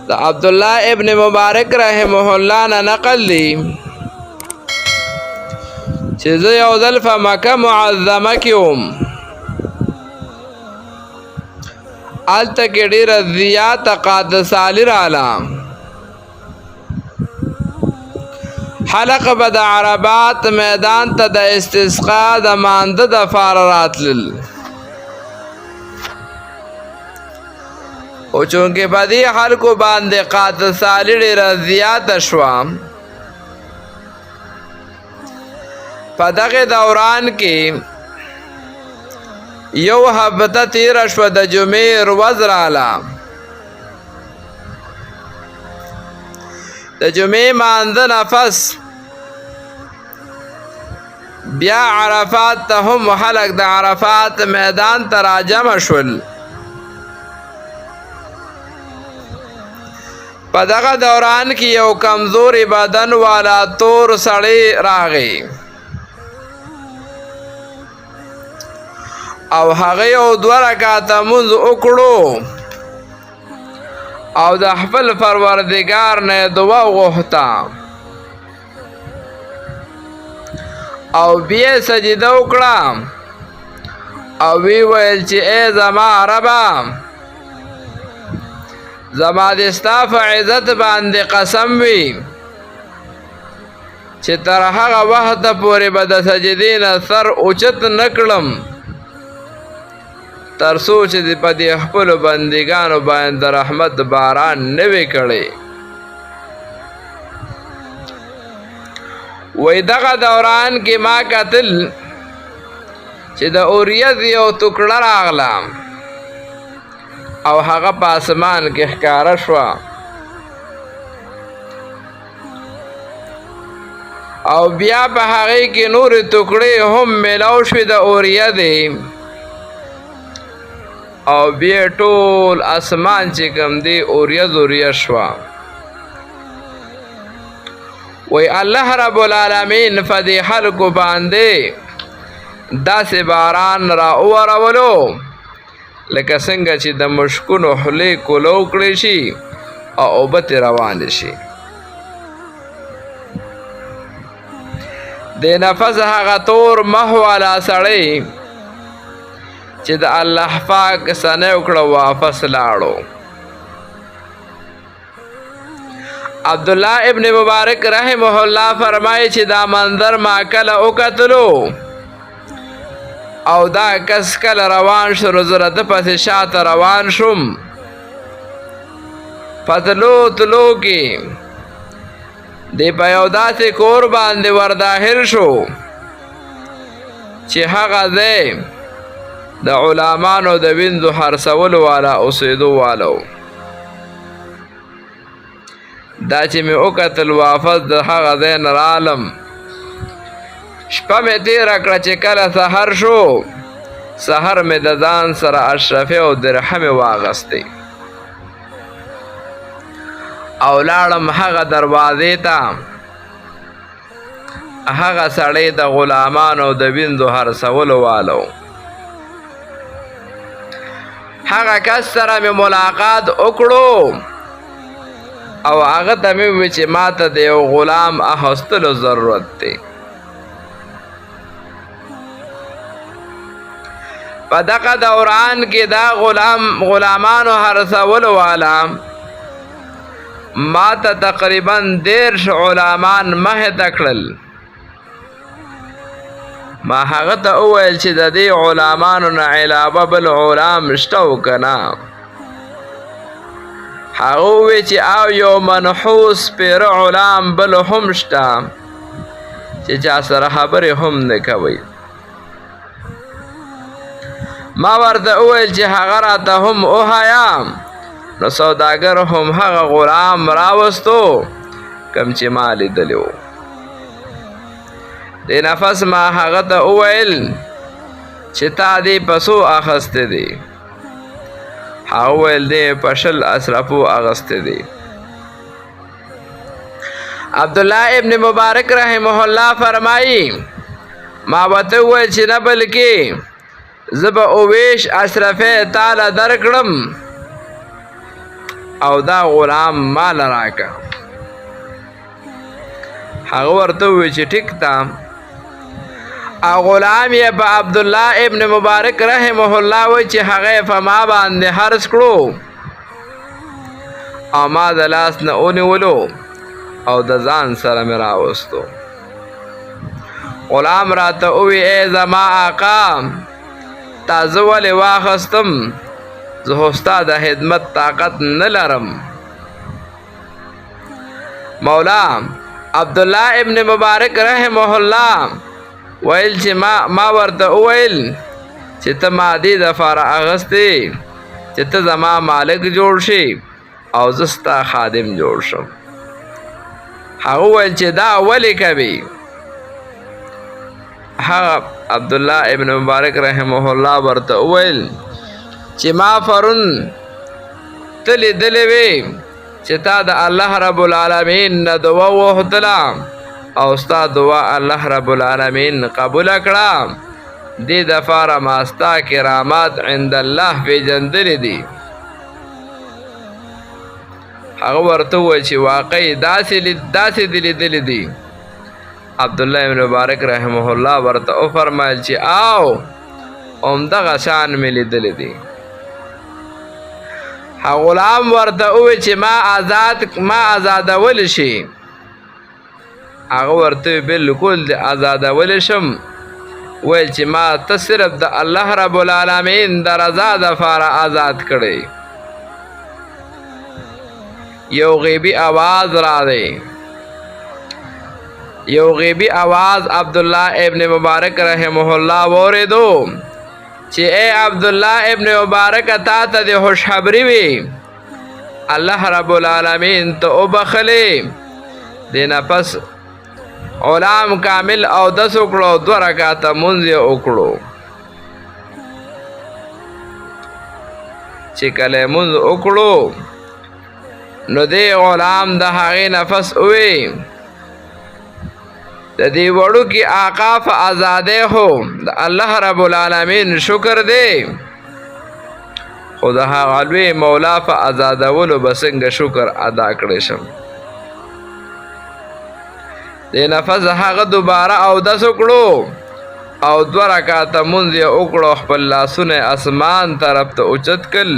د عبدالله ابن مبارک رحمه الله نه نقل دی چې زه یو ځل په مکه معظمه کې وم. هلته کې ډېره زیاته قادسالي راله. خلق به د عربات میدان ته د استسقا د مانده دپاره راتلل. او چونکې په دې خلکو باندې قادسالي ډېره زیاته شوه، په دغه دوران کې یو هفته تیره شوه، د جمعې ورځ راله. د جمعې مانځه نفس بیا عرفات ته هم خلک د عرفات میدان ته راجمع شول. په دغه دوران کې یو کمزوري بدن والا تور سړی راغی او هغه یو 2 رکعاته لمونځ وکړو او د خپل پروردګار نه دعا وغوښته او بیا سجده وکړه او وی ویل چې ای زما ربه، زما د ستا په عزت باندې قسم وي چې تر هغه وخته پورې به د سجدې نه سر اوچت نه کړم تر څو چې په دې خپلو بندګانو باندې د رحمت باران نه وي کړی. وی دغه دوران کې ما کتل چې د اوریځ یو ټوکړه راغله او هغه په اسمان کې ښکاره شوه او بیا په هغې کې نورې ټوکړې هم میلاو شوې د اوریځې او بیا ټول اسمان چې کوم دی اوریځ شوه. وی الله رب العالمین په دې خلکو باندې داسې باران را اورولو لکه څنګه چې د مشکونو خولې کولو کړی شي او اوبه ترې روانې شي. د نفس هغه تور مخ والا سړی چې د الله پاک ثنا وکړه واپس لاړو. عبدالله ابن مبارک رحمه الله فرمایي چې دا منظر ما کله وکتلو او دا کس کله روان شو نو زه د پسې شاته روان شوم. په تلو کې دی په یو داسې کور باندې ورداخل شو چې هغه ځای د غلامانو د وینځو خرڅولو والا اوسېدو والو. دا چې مې وکتل واپس د هغه ځای نه رالم. شپه مې تېره کړه چې کله سحر شو، سحر مې د ځان سره اشرفې او درهمې واغستې او لاړم هغه دروازې ته. هغه سړی د غلامانو د وینځو خرڅولو والو، هغه کس سره مې ملاقات وکړو او هغه ته مې وویل چې ما ته د یو غلام اخیستلو ضرورت دی. په دغه دوران کې دا غلامانو خرڅولو والا ما ته تقریبا 10 غلامان مخې ته کړل. ما هغه ته وویل چې د دې غلامانو نه علاوه بل غلام شته او که نه؟ هغه وویل چې او یو منحوس پیره غلام بل هم شته چې چا سره خبرې هم نه کوي. ما ورته وویل چې هغه راته هم وښایه. نو سوداګر هم هغه غلام راوستو کوم چې ما لیدلی و. د نفس ما هغه ته وویل چې تا دې په څو اخیستی دی؟ هغه وویل دی په 20 اصرفو اخیستی دی. عبدالله ابن مبارک رحمه الله فرمایي ما ورته وویل چې نه بلکې زه به 20 اصرفې تاله درکړم او دا غلام مال راکا. هغه ورته وویل چې ټیک ده. او غلام یې په عبدالله ابن مبارک رحمه الله وی چې هغه یې په ما باندې حرص کړو او ما د لاس نه ونیولو او د ځان سره مې راوستو. غلام راته ووی ای زما آقا تا زه ولې واخستم؟ زه خو ستا د خدمت طاقت نه لرم. مولا عبدالله ابن مبارک رحمه الله ویل چې ما ورته وویل چې ته ما دې دپاره اخیستې چې ته زما مالک جوړ شي او زه ستا خادم جوړ شم. هغه وویل چې دا ولې کوې؟ هغه عبدالله ابن مبارک رحمه الله ورته وویل چې ما پرون ته لیدلې وې چې تا د الله رب العالمین نه دعا وغوښتله او ستا دعا الله رب العالمین قبوله کړه. دې دپاره ما ستا کرامات عند الله پیژندلې دي. هغه ورته وویل چې واقعي داسې دې لیدلې دي؟ عبدالله ابن مبارک رحمه الله ورته وفرمایل چې او همدغه شان مې لیدلې دي. غلام ورته وویل چې ما آزادولی شي؟ هغه ورته بالکل د آزادولی شم. ویل چې ما ته صرف د الله رب العالمین د رضا دپاره آزاد کړی. یو غیبی آواز راغی. یو غیبی آواز عبدالله ابن مبارک رحمه الله واورېدو چې ای عبدالله ابن مبارک تا ته د خوشخبري وي الله رب العالمین ته وبخلې. دې نه پس غلام کامل اودس وکړو، 2 رکعته مونځ یې وکړو. چې کله مونځ وکړو نو دې غلام د هغې نفس ووی د دې وړوکي آقا په ازادۍ خو د الله رب العالمین شکر دی، خو د هغه لوی مولا په ازادولو به څنګه شکر ادا کړی شم. دې نفس هغه دوباره اودس وکړو او 2 رکعته مونځ یې وکړو. خپل لاسونه اسمان طرف ته اوچت کړل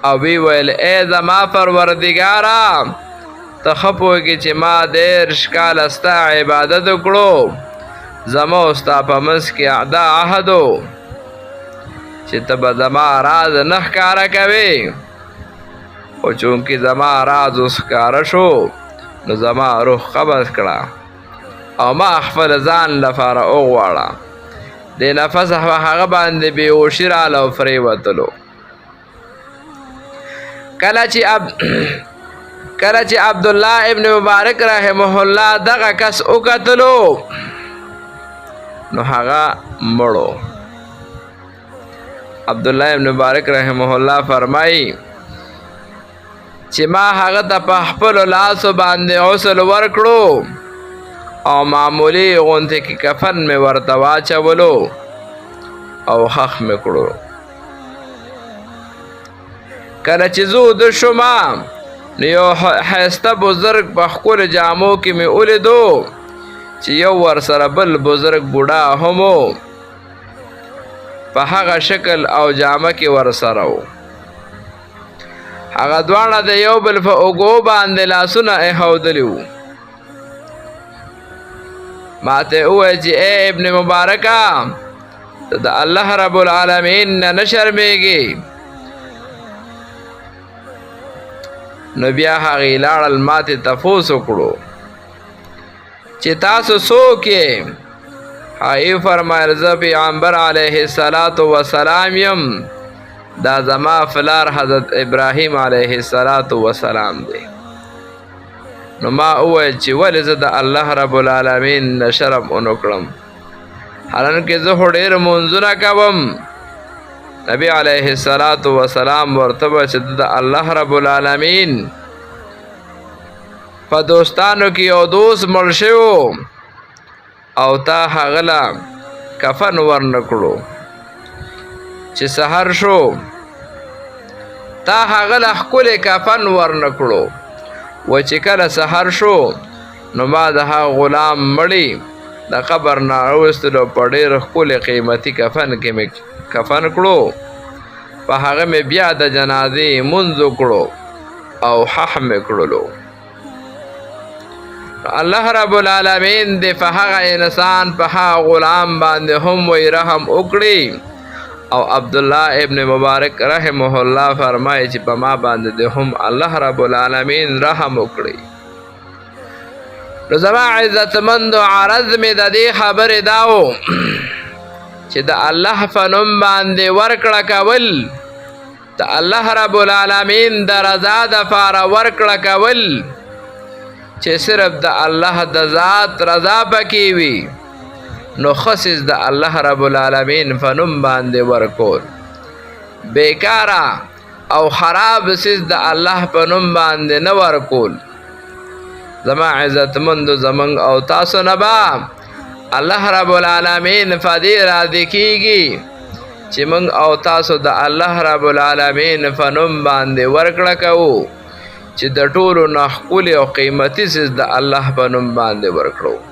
او وی ویل ای زما پروردګاره ته ښه پوهېږې چې ما 10 کاله ستا عبادت وکړو، زما او ستا په منځ کې دا عهد و چې ته به زما راز نه ښکاره کوې، خو چونکې زما راز اوس ښکاره شو نو زما روح قبض کړه او ما خپل ځان لپاره وغواړه. دې نفس هغه باندې بېهوشي راله او پرېوتلو. کله چې عبدالله ابن مبارک رحمه الله دغه کس وکتلو نو هغه مړو. عبدالله ابن مبارک رحمه الله فرمایي چې ما هغه ته په خپلو لاسو باندې غسل ورکړو او معمولي غوندې کې کفن مې ورته واچولو او خښ مې کړو. کله چې زه وده شوم نو یو ښایسته بزرګ په ښکلو جامو کې مې ولیدو چې یو ورسره بل بزرګ بوډا هم و، په هغه شکل او جامه کې ورسره و. هغه دواړه د یو بل په اوږو باندې لاسونه ایښودلي وو. ما ته وویل چې ای ابن مبارکه ته د الله رب العالمین نه شرمېږې؟ نو بیا هغې لاړل ما ته تپوس وکړو چې تاسو څوک یې؟ هغې فرمایل زه پیغمبر علیه السلام یم، دا زما پلار حضرت ابراهیم علیه السلام دی. نو ما وویل چې ولې زه د الله رب العالمین نه شرم ونه کړم، حالانکې زه خو ډېر مونځونه کوم. نبی علیه السلام ورته وویل چې د الله رب العالمین په دوستانو کې یو دوست مړ شوی او تا هغه له کفن ورنه کړو. چې سحر شو تا هغه له ښکلی کفن ورنکړو. و چې کله سحر شو نو ما د هغه غلام مړی د قبر نه راویستلو په ډېر ښکلي قیمتي کفن کې مې کفن کړو. په هغه مې بیا د جنازې مونځ وکړو او حح مې کړلو. الله رب العالمین دې په هغه انسان په هغه غلام باندې هم وی رحم وکړي. او عبدالله ابن مبارک رحمه الله فرمایي چې په ما باندې دې هم الله رب العالمین رحم وکړي. نو زما عزتمندو عرض مې د دې خبرې دا و چې د الله په نوم باندې ورکړه کول، د الله رب العالمین د رضا دپاره ورکړه کول چې صرف د الله د ذات رضا پکې وي، نو خصیص د الله رب العالمین په نوم باندې ورکول. بیکاره او خراب سیز د الله په نوم باندې نه ورکول. زما عزتمندو زمونږ او تاسو نه به الله رب العالمین په دې راضي کېږي چې موږ او تاسو د الله رب العالمین په نوم باندې ورکړه کوو چې د ټولو نه ښکلي او قیمتي څیز د الله په نوم باندې ورکړو.